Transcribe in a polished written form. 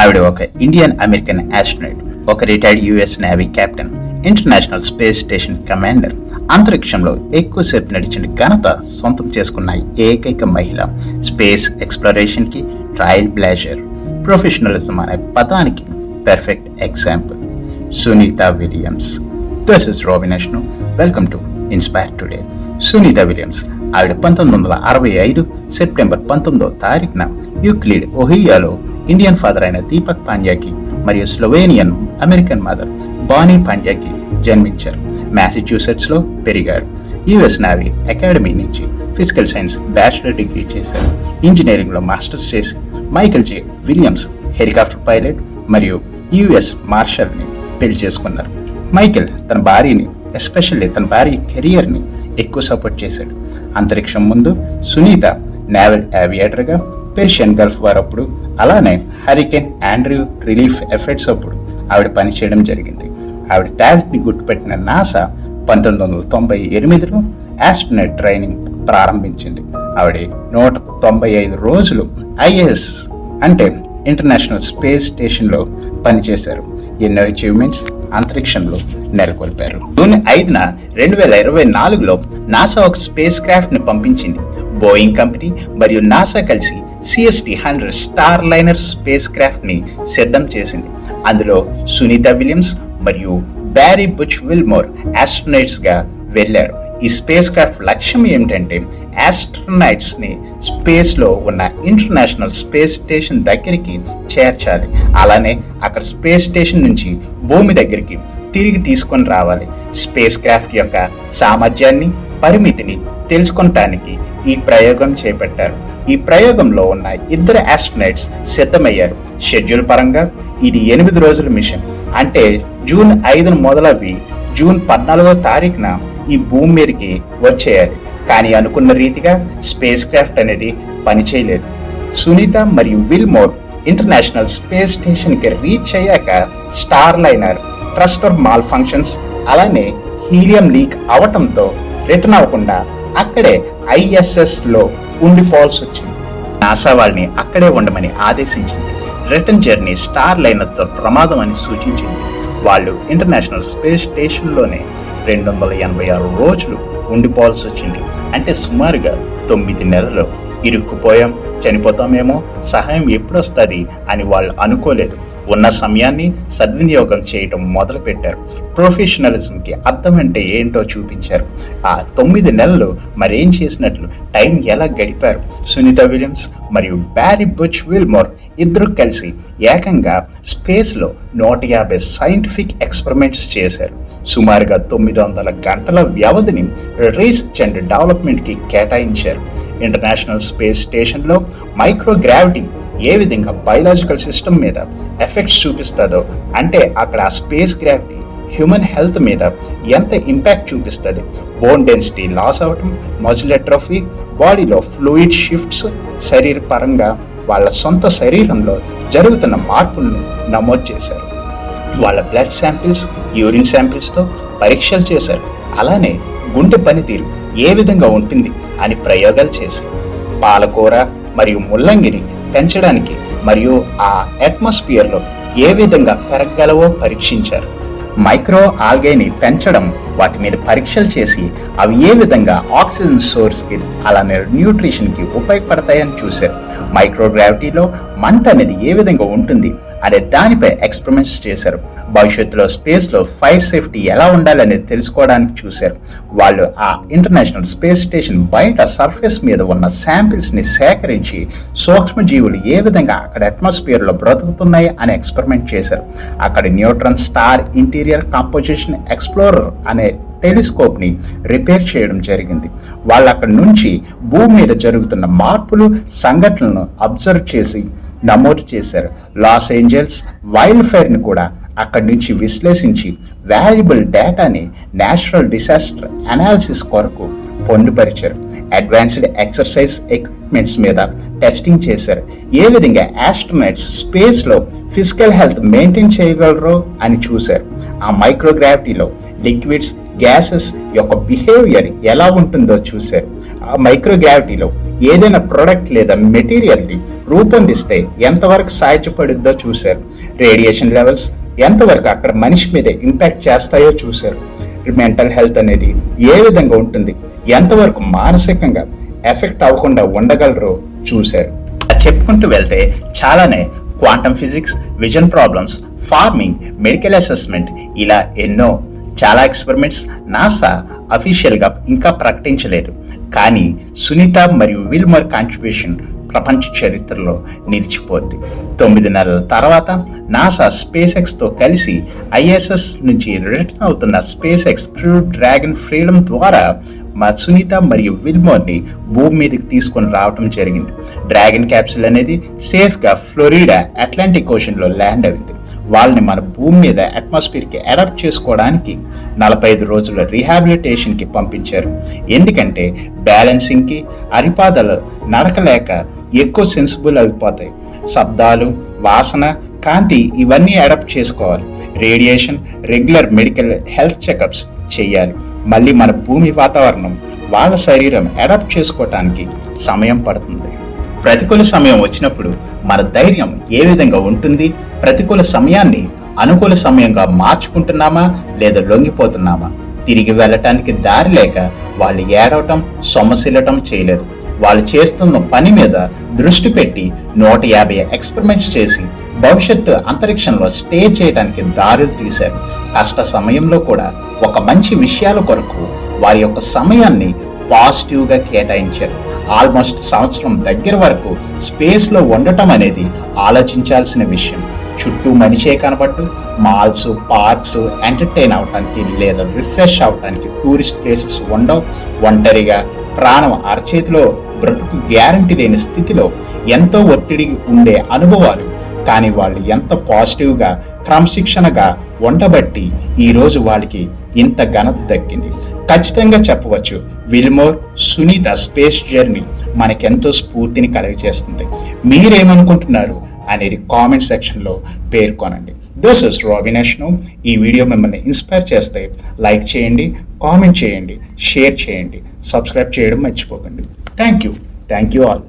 ఆవిడ ఒక Indian American astronaut, ఒక retired US navy captain, international space station commander, అంతరిక్షంలో ఎక్కువసేపు నడిచిన ఘనత సొంతం చేసుకున్న ఏకైక మహిళ, స్పేస్ ఎక్స్ప్లోరేషన్కి ట్రయల్ బ్లేజర్, ప్రొఫెషనలిజం అనే పదానికి perfect example Sunita Williams. This is Robin అష్ను. Welcome to inspire today. Sunita Williams ఆవిడ 1965 సెప్టెంబర్ 19వ తారీఖున యూక్లిడ్, ఒహియోలో ఇండియన్ ఫాదర్ అయిన దీపక్ పాండ్యాకి మరియు స్లోవేనియన్ అమెరికన్ మదర్ బానీ పాండ్యాకి జన్మించారు. మ్యాసచ్యూసెట్స్లో పెరిగారు. యుఎస్ నేవీ అకాడమీ నుంచి ఫిజికల్ సైన్స్ బ్యాచిలర్ డిగ్రీ చేశారు. ఇంజనీరింగ్లో మాస్టర్స్ చేసి మైకేల్ జే విలియమ్స్ హెలికాప్టర్ పైలట్ మరియు యుఎస్ మార్షల్ని పెళ్లి చేసుకున్నారు. మైకేల్ తన భార్యని, ఎస్పెషల్లీ తన భార్య కెరియర్ని ఎక్కువ సపోర్ట్ చేశాడు. అంతరిక్షం ముందు సునీత నేవల్ ఏవియేటర్గా పెర్షియన్ గల్ఫ్ వార్ అప్పుడు, అలానే హరికేన్ ఆండ్రూ రిలీఫ్ ఎఫర్ట్స్ అప్పుడు ఆవిడ పనిచేయడం జరిగింది. ఆవిడ టాలెంట్ని గుర్తుపెట్టిన నాసా 1998లో ఆస్ట్రోనట్ ట్రైనింగ్ ప్రారంభించింది. ఆవిడ 195 రోజులు ISS అంటే ఇంటర్నేషనల్ స్పేస్ స్టేషన్లో పనిచేశారు. ఎన్నో అచీవ్మెంట్స్ అంతరిక్షంలో నెలకొల్పారు. జూన్ 5న 2024లో నాసా ఒక స్పేస్ క్రాఫ్ట్ ని పంపించింది. బోయింగ్ కంపెనీ మరియు నాసా కలిసి CST-100 star liner space craft ని సిద్ధం చేసింది. అందులో సునీత విలియమ్స్ మరియు బ్యారీ బుచ్ విల్మోర్ ఆస్ట్రోనట్స్ గా వెళ్లారు. ఈ స్పేస్ క్రాఫ్ట్ లక్ష్యం ఏమిటంటే ఆస్ట్రోనట్స్ ని స్పేస్ లో ఉన్న ఇంటర్నేషనల్ స్పేస్ స్టేషన్ దగ్గరికి చేర్చాలి. అలానే అక్కడ స్పేస్ స్టేషన్ నుంచి భూమి దగ్గరికి తిరిగి తీసుకొని రావాలి. స్పేస్ క్రాఫ్ట్ యొక్క సామర్థ్యాన్ని, పరిమితిని తెలుసుకోవటానికి ఈ ప్రయోగం చేపట్టారు. ఈ ప్రయోగంలో ఉన్న 2 ఆస్ట్రోనట్స్ సిద్ధమయ్యారు. షెడ్యూల్ పరంగా ఇది 8 రోజుల మిషన్. అంటే జూన్ 5న మొదలవి జూన్ 14వ తారీఖున ఈ భూమి మీదకి వచ్చేయాలి. కానీ అనుకున్న రీతిగా స్పేస్ క్రాఫ్ట్ అనేది పనిచేయలేదు. సునీత మరియు విల్మోర్ ఇంటర్నేషనల్ స్పేస్ స్టేషన్కి రీచ్ అయ్యాక star liner thruster mall functions, అలానే హీలియం లీక్ అవటంతో రిటర్న్ అవ్వకుండా అక్కడే ISSలో ఉండిపోవాల్సి వచ్చింది. నాసా వాళ్ళని అక్కడే ఉండమని ఆదేశించింది. రిటర్న్ జర్నీ స్టార్ లైనర్తో ప్రమాదం అని సూచించింది. వాళ్ళు ఇంటర్నేషనల్ స్పేస్ స్టేషన్లోనే 286 రోజులు ఉండిపోవాల్సి వచ్చింది. అంటే సుమారుగా 9 నెలలు. ఇరుక్కుపోయాం, చనిపోతామేమో, సహాయం ఎప్పుడొస్తుంది అని వాళ్ళు అనుకోలేదు. ఉన్న సమయాన్ని సద్వినియోగం చేయటం మొదలుపెట్టారు. ప్రొఫెషనలిజంకి అర్థం అంటే ఏంటో చూపించారు. ఆ 9 నెలలు మరేం చేసినట్లు, టైం ఎలా గడిపారు. సునీత విలియమ్స్ మరియు బ్యారీ బుచ్ విల్మోర్ ఇద్దరు కలిసి ఏకంగా స్పేస్లో 150 సైంటిఫిక్ ఎక్స్పెరిమెంట్స్ చేశారు. సుమారుగా 900 గంటల వ్యవధిని రీసెర్చ్ అండ్ డెవలప్మెంట్కి కేటాయించారు. ఇంటర్నేషనల్ స్పేస్ స్టేషన్లో మైక్రోగ్రావిటీ ఏ విధంగా బయలాజికల్ సిస్టమ్ మీద ఎఫెక్ట్స్ చూపిస్తుందో, అంటే అక్కడ ఆ స్పేస్ గ్రావిటీ హ్యూమన్ హెల్త్ మీద ఎంత ఇంపాక్ట్ చూపిస్తుంది, బోన్ డెన్సిటీ లాస్ అవటం, మజిల్ అట్రోఫీ, బాడీలో ఫ్లూయిడ్ షిఫ్ట్స్, శరీర పరంగా వాళ్ళ సొంత శరీరంలో జరుగుతున్న మార్పులను నమోదు చేశారు. వాళ్ళ బ్లడ్ శాంపిల్స్, యూరిన్ శాంపిల్స్తో పరీక్షలు చేశారు. అలానే గుండె పనితీరు ఏ విధంగా ఉంటుంది అని ప్రయోగాలు చేశారు. పాలకూర మరియు ముల్లంగిని పెంచడానికి మరియు ఆ అట్మాస్ఫియర్లో ఏ విధంగా పెరగలవో పరీక్షించారు. మైక్రో ఆల్గేని పెంచడం, వాటి మీద పరీక్షలు చేసి అవి ఏ విధంగా ఆక్సిజన్ సోర్స్కి అలానే న్యూట్రిషన్కి ఉపయోగపడతాయని చూశారు. మైక్రోగ్రావిటీలో మంట అనేది ఏ విధంగా ఉంటుంది అనే దానిపై ఎక్స్పెరిమెంట్స్ చేశారు. భవిష్యత్తులో స్పేస్లో ఫైర్ సేఫ్టీ ఎలా ఉండాలనేది తెలుసుకోవడానికి చూశారు. వాళ్ళు ఆ ఇంటర్నేషనల్ స్పేస్ స్టేషన్ బయట సర్ఫేస్ మీద ఉన్న శాంపిల్స్ని సేకరించి సూక్ష్మజీవులు ఏ విధంగా అక్కడ అట్మాస్ఫియర్లో బ్రతుకుతున్నాయి అని ఎక్స్పెరిమెంట్ చేశారు. అక్కడ neutron star interior composition explorer అనే టెలిస్కోప్ని రిపేర్ చేయడం జరిగింది. వాళ్ళు అక్కడి నుంచి భూమి మీద జరుగుతున్న మార్పులు, సంఘటనలను అబ్జర్వ్ చేసి నమోదు చేశారు. లాస్ ఏంజల్స్ వైల్డ్ ఫైర్ని కూడా అక్కడి నుంచి విశ్లేషించి వాల్యుబుల్ డేటాని నేచురల్ డిసాస్టర్ అనాలిసిస్ కొరకు పొందుపరిచారు. అడ్వాన్స్డ్ ఎక్సర్సైజ్ ఎక్విప్మెంట్స్ మీద టెస్టింగ్ చేశారు. ఏ విధంగా ఆస్ట్రోనట్స్ స్పేస్లో ఫిజికల్ హెల్త్ మెయింటైన్ చేయగలరో అని చూశారు. ఆ మైక్రోగ్రావిటీలో లిక్విడ్స్, గ్యాసెస్ యొక్క బిహేవియర్ ఎలా ఉంటుందో చూశారు. ఆ మైక్రోగ్రావిటీలో ఏదైనా ప్రొడక్ట్ లేదా మెటీరియల్ని రూపొందిస్తే ఎంతవరకు సాధ్యపడుద్దో చూశారు. రేడియేషన్ లెవెల్స్ ఎంతవరకు అక్కడ మనిషి మీద ఇంపాక్ట్ చేస్తాయో చూశారు. మెంటల్ హెల్త్ అనేది ఏ విధంగా ఉంటుంది, ఎంతవరకు మానసికంగా ఎఫెక్ట్ అవ్వకుండా ఉండగలరో చూశారు. చెప్పుకుంటూ వెళ్తే చాలానే quantum physics, vision problems, farming, medical assessment, ఇలా ఎన్నో చాలా ఎక్స్పెరిమెంట్స్ నాసా అఫీషియల్గా ఇంకా ప్రకటించలేదు. కానీ సునీత మరియు విల్మర్ కాంట్రిబ్యూషన్ ప్రపంచ చరిత్రలో నిలిచిపోద్ది. 9 నెలల తర్వాత నాసా స్పేస్ ఎక్స్తో కలిసి ఐఎస్ఎస్ నుంచి రిటర్న్ అవుతున్న space X crew dragon freedom ద్వారా మా సునీత మరియు విల్మోర్ని భూమి మీదకి తీసుకొని రావటం జరిగింది. డ్రాగన్ క్యాప్సూల్ అనేది సేఫ్గా ఫ్లోరిడా అట్లాంటిక్ ఓషన్లో ల్యాండ్ అయింది. వాళ్ళని మన భూమి మీద అట్మాస్ఫియర్కి అడాప్ట్ చేసుకోవడానికి 45 రోజుల రీహాబిలిటేషన్కి పంపించారు. ఎందుకంటే బ్యాలెన్సింగ్కి అరిపాదలు నడకలేక ఎక్కువ సెన్సిబుల్ అయిపోతాయి. శబ్దాలు, వాసన, కాంతి ఇవన్నీ అడాప్ట్ చేసుకోవాలి. Radiation, regular medical health checkups చేయాలి. మళ్ళీ మన భూమి వాతావరణం వాళ్ళ శరీరం అడాప్ట్ చేసుకోవటానికి సమయం పడుతుంది. ప్రతికూల సమయం వచ్చినప్పుడు మన ధైర్యం ఏ విధంగా ఉంటుంది? ప్రతికూల సమయాన్ని అనుకూల సమయంగా మార్చుకుంటున్నామా లేదా లొంగిపోతున్నామా? తిరిగి వెళ్ళటానికి దారి లేక వాళ్ళు ఏడవటం, సొమ్మసిల్లటం చేయలేదు. వాళ్ళు చేస్తున్న పని మీద దృష్టి పెట్టి 150 ఎక్స్పెరిమెంట్స్ చేసి భవిష్యత్తు అంతరిక్షంలో స్టే చేయడానికి దారులు తీశారు. కష్ట సమయంలో కూడా ఒక మంచి విషయాల కొరకు వారి యొక్క సమయాన్ని పాజిటివ్గా కేటాయించారు. ఆల్మోస్ట్ సంవత్సరం దగ్గర వరకు స్పేస్లో ఉండటం అనేది ఆలోచించాల్సిన విషయం. చుట్టూ మనిషే కనబట్టు మాల్స్, పార్క్స్, ఎంటర్టైన్ అవటానికి లేదా రిఫ్రెష్ అవటానికి టూరిస్ట్ ప్లేసెస్ ఉండవు. ఒంటరిగా ప్రాణం అరచేతిలో బ్రతుకు గ్యారంటీ లేని స్థితిలో ఎంతో ఒత్తిడి ఉండే అనుభవాలు. కానీ వాళ్ళు ఎంత పాజిటివ్గా క్రమశిక్షణగా ఉండబట్టి ఈరోజు వాళ్ళకి ఇంత ఘనత దక్కింది. ఖచ్చితంగా చెప్పవచ్చు, విల్మోర్, సునీత స్పేస్ జర్నీ మనకెంతో స్ఫూర్తిని కలుగజేస్తుంది. మీరేమనుకుంటున్నారు అనేది కామెంట్ సెక్షన్లో పేర్కొనండి. దిస్ ఇస్ రాబిన్ అష్ను. ఈ వీడియో మిమ్మల్ని ఇన్స్పైర్ చేస్తే లైక్ చేయండి, కామెంట్ చేయండి, షేర్ చేయండి, సబ్స్క్రైబ్ చేయడం మర్చిపోకండి. Thank you all.